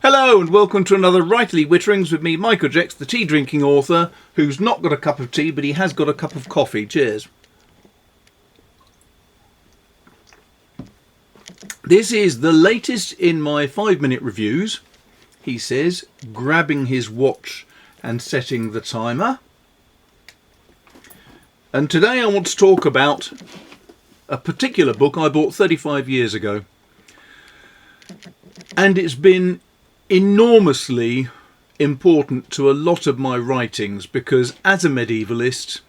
Hello and welcome to another Writerly Witterings with me, Michael Jex, the tea drinking author, who's not got a cup of tea, but he has got a cup of coffee. Cheers. This is the latest in my 5-minute reviews, he says, grabbing his watch and setting the timer. And today I want to talk about a particular book I bought 35 years ago. And it's been enormously important to a lot of my writings because as a medievalist,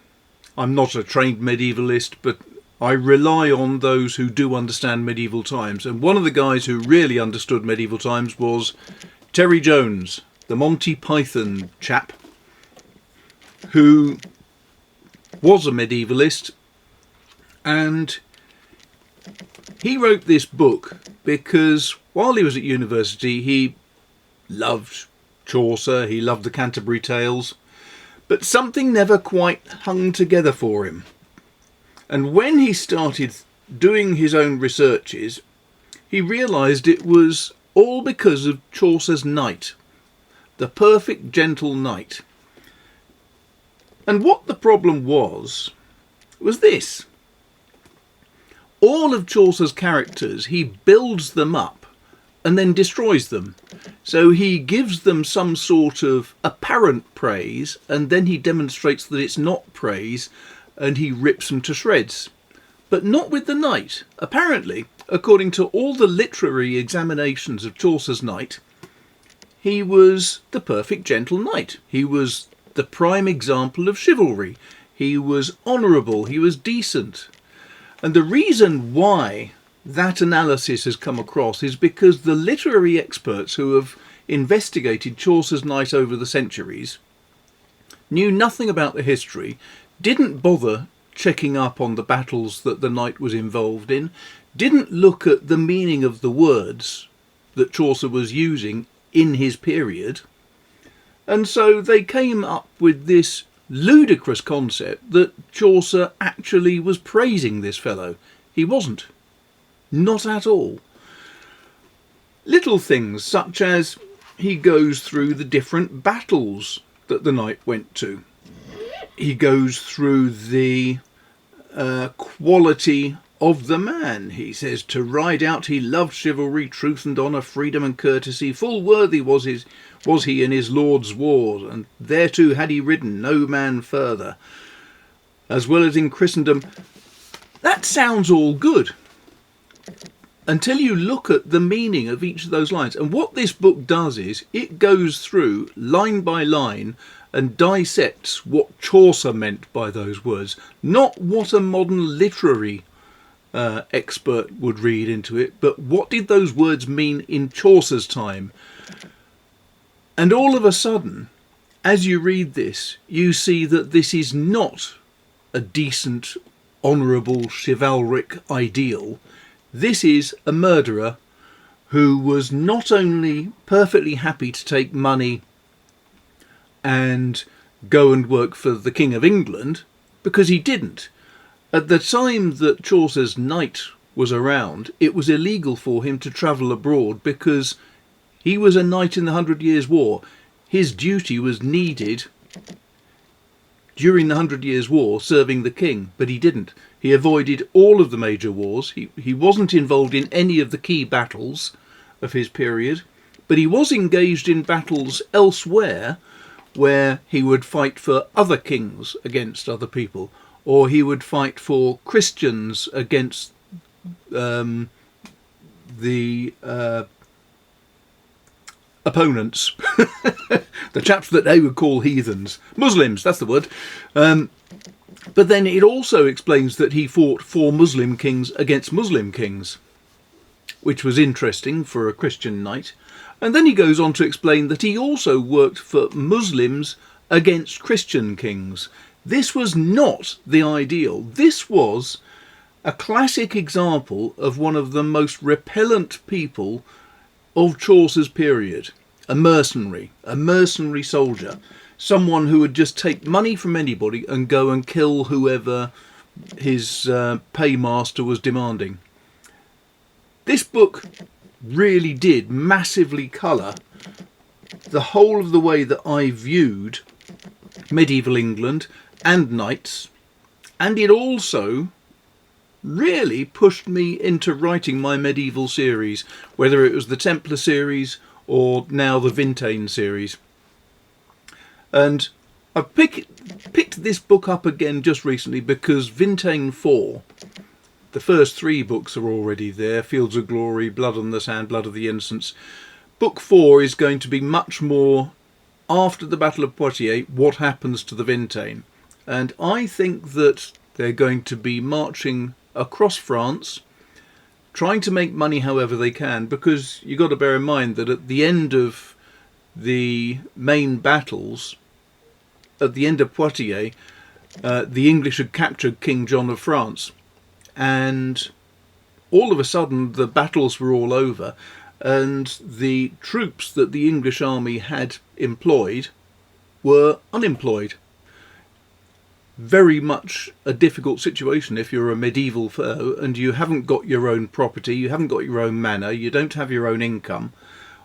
I'm not a trained medievalist, but I rely on those who do understand medieval times. And one of the guys who really understood medieval times was Terry Jones, the Monty Python chap, who was a medievalist, and he wrote this book because while he was at university he loved Chaucer, he loved the Canterbury Tales, but something never quite hung together for him. And when he started doing his own researches, he realised it was all because of Chaucer's knight, the perfect gentle knight. And what the problem was this. All of Chaucer's characters, he builds them up and then destroys them. So he gives them some sort of apparent praise and then he demonstrates that it's not praise and he rips them to shreds. But not with the knight. Apparently, according to all the literary examinations of Chaucer's knight, he was the perfect gentle knight. He was the prime example of chivalry. He was honourable, he was decent. And the reason why that analysis has come across is because the literary experts who have investigated Chaucer's knight over the centuries knew nothing about the history, didn't bother checking up on the battles that the knight was involved in, didn't look at the meaning of the words that Chaucer was using in his period, and so they came up with this ludicrous concept that Chaucer actually was praising this fellow. He wasn't. Not at all. Little things such as he goes through the different battles that the knight went to. He goes through the quality of the man. He says to ride out he loved chivalry, truth and honour, freedom and courtesy. Full worthy was he in his lord's wars, and thereto had he ridden no man further, as well as in Christendom. That sounds all good until you look at the meaning of each of those lines. And what this book does is it goes through line by line and dissects what Chaucer meant by those words, not what a modern literary expert would read into it, but what did those words mean in Chaucer's time. And all of a sudden, as you read this, you see that this is not a decent, honourable, chivalric ideal. This is a murderer who was not only perfectly happy to take money and go and work for the King of England, because he didn't. At the time that Chaucer's knight was around, it was illegal for him to travel abroad because he was a knight in the 100 Years' War. His duty was needed during the 100 Years' War serving the king, but he didn't. He avoided all of the major wars. He wasn't involved in any of the key battles of his period, but he was engaged in battles elsewhere where he would fight for other kings against other people, or he would fight for Christians against the opponents, the chaps that they would call heathens, Muslims, that's the word. But then it also explains that he fought for Muslim kings against Muslim kings, which was interesting for a Christian knight. And then he goes on to explain that he also worked for Muslims against Christian kings. This was not the ideal. This was a classic example of one of the most repellent people of Chaucer's period. A mercenary soldier. Someone who would just take money from anybody and go and kill whoever his paymaster was demanding. This book really did massively colour the whole of the way that I viewed medieval England and knights, and it also really pushed me into writing my medieval series, whether it was the Templar series or now the Vintain series. And I've picked this book up again just recently because Vintain 4, the first 3 books are already there: Fields of Glory, Blood on the Sand, Blood of the Innocents. Book 4 is going to be much more after the Battle of Poitiers, what happens to the Vintain. And I think that they're going to be marching across France, trying to make money however they can, because you've got to bear in mind that at the end of the main battles, at the end of Poitiers, the English had captured King John of France, and all of a sudden the battles were all over, and the troops that the English army had employed were unemployed. Very much a difficult situation if you're a medieval foe and you haven't got your own property, you haven't got your own manor, you don't have your own income.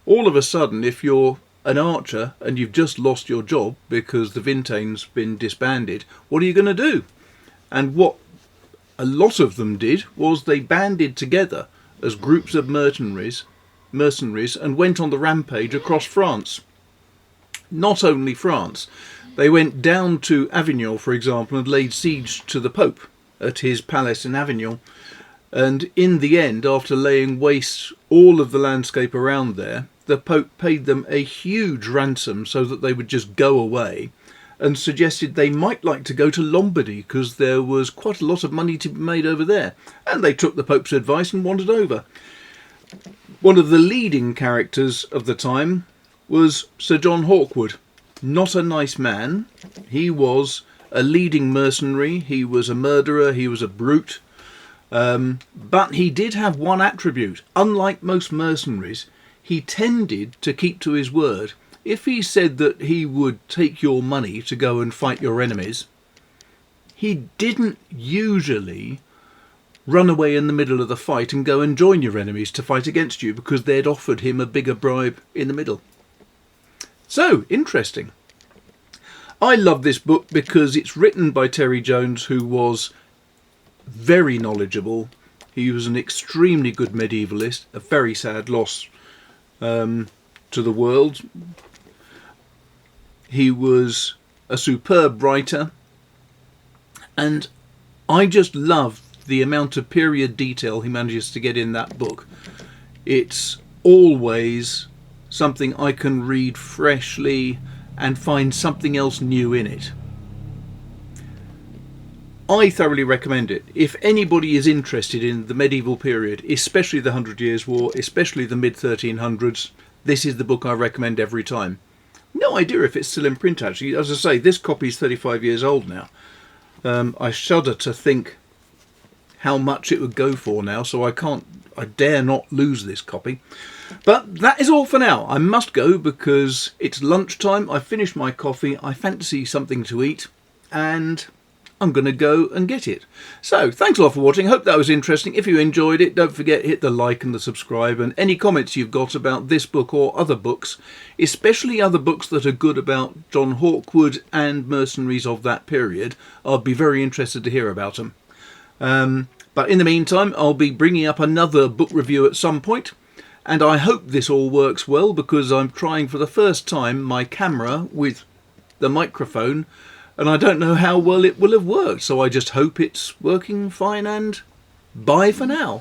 All of a sudden, if you're an archer and you've just lost your job because the Vintain's been disbanded, what are you going to do? And what a lot of them did was they banded together as groups of mercenaries and went on the rampage across France. Not only France, they went down to Avignon, for example, and laid siege to the Pope at his palace in Avignon. And in the end, after laying waste all of the landscape around there, the Pope paid them a huge ransom so that they would just go away, and suggested they might like to go to Lombardy because there was quite a lot of money to be made over there. And they took the Pope's advice and wandered over. One of the leading characters of the time was Sir John Hawkwood. Not a nice man. He was a leading mercenary, he was a murderer, he was a brute. But he did have one attribute. Unlike most mercenaries, he tended to keep to his word. If he said that he would take your money to go and fight your enemies, he didn't usually run away in the middle of the fight and go and join your enemies to fight against you because they'd offered him a bigger bribe in the middle. So, interesting. I love this book because it's written by Terry Jones, who was very knowledgeable. He was an extremely good medievalist, a very sad loss to the world. He was a superb writer, and I just love the amount of period detail he manages to get in that book. It's always something I can read freshly and find something else new in it. I thoroughly recommend it. If anybody is interested in the medieval period, especially the 100 Years' War, especially the mid-1300s, this is the book I recommend every time. No idea if it's still in print, actually. As I say, this copy is 35 years old now. I shudder to think how much it would go for now, so I dare not lose this copy. But that is all for now. I must go because it's lunchtime. I've finished my coffee. I fancy something to eat, and I'm going to go and get it. So, thanks a lot for watching. Hope that was interesting. If you enjoyed it, don't forget, hit the like and the subscribe. And any comments you've got about this book or other books, especially other books that are good about John Hawkwood and mercenaries of that period, I'd be very interested to hear about them. But in the meantime, I'll be bringing up another book review at some point. And I hope this all works well because I'm trying for the first time my camera with the microphone, and I don't know how well it will have worked, so I just hope it's working fine, and bye for now.